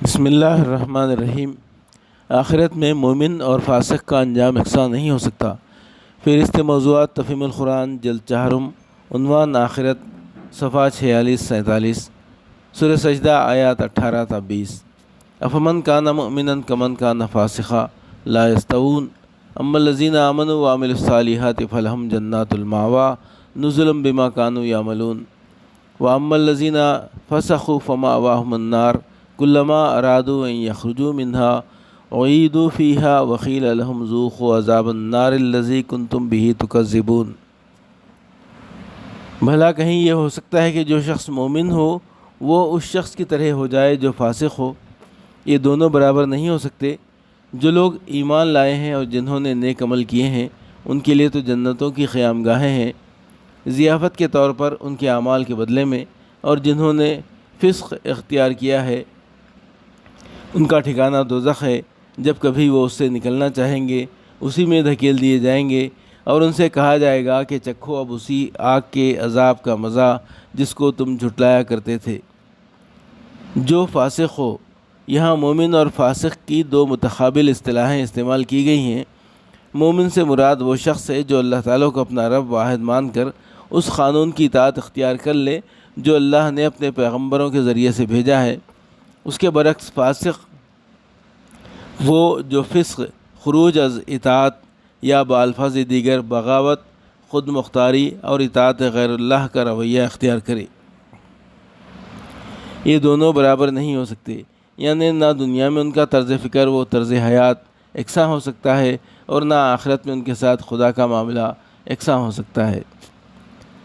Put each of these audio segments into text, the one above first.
بسم اللہ الرحمن الرحیم۔ آخرت میں مومن اور فاسق کا انجام یکساں نہیں ہو سکتا۔ فہرست موضوعات تفہیم القرآن جلد چہارم، عنوان آخرت، صفحہ 46-47، سورہ سجدہ آیات 18 تا 20۔ افمن کان مؤمنا کمن کان فاسقا لا یستوون اما الذین آمنوا وعملوا الصالحات فلہم جنات المأوی نزلا بما کانوا یعملون واما الذین فسقوا فمأواہم النار کلما ارادوا ان یخرجوا منها اعیدوا فیہا وقیل لهم ذوقوا عذاب النار الذی کنتم بہ تکذبون۔ بھلا کہیں یہ ہو سکتا ہے کہ جو شخص مومن ہو وہ اس شخص کی طرح ہو جائے جو فاسق ہو؟ یہ دونوں برابر نہیں ہو سکتے۔ جو لوگ ایمان لائے ہیں اور جنہوں نے نیک عمل کیے ہیں ان کے لیے تو جنتوں کی قیام گاہیں ہیں ضیافت کے طور پر ان کے اعمال کے بدلے میں، اور جنہوں نے فسق اختیار کیا ہے ان کا ٹھکانہ دوزخ ہے، جب کبھی وہ اس سے نکلنا چاہیں گے اسی میں دھکیل دیے جائیں گے، اور ان سے کہا جائے گا کہ چکھو اب اسی آگ کے عذاب کا مزہ جس کو تم جھٹلایا کرتے تھے۔ جو فاسق ہو، یہاں مومن اور فاسق کی دو متقابل اصطلاحیں استعمال کی گئی ہیں۔ مومن سے مراد وہ شخص ہے جو اللہ تعالیٰ کو اپنا رب واحد مان کر اس قانون کی اطاعت اختیار کر لے جو اللہ نے اپنے پیغمبروں کے ذریعے سے بھیجا ہے۔ اس کے برعکس فاسق وہ جو فسق، خروج از اطاعت یا بالفاظ دیگر بغاوت، خود مختاری اور اطاعت غیر اللہ کا رویہ اختیار کرے۔ یہ دونوں برابر نہیں ہو سکتے، یعنی نہ دنیا میں ان کا طرز فکر و طرز حیات یکساں ہو سکتا ہے اور نہ آخرت میں ان کے ساتھ خدا کا معاملہ یکساں ہو سکتا ہے۔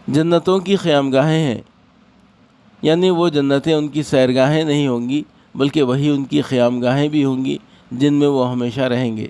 جنتوں کی قیام گاہیں ہیں، یعنی وہ جنتیں ان کی سیرگاہیں نہیں ہوں گی بلکہ وہی ان کی قیام گاہیں بھی ہوں گی جن میں وہ ہمیشہ رہیں گے۔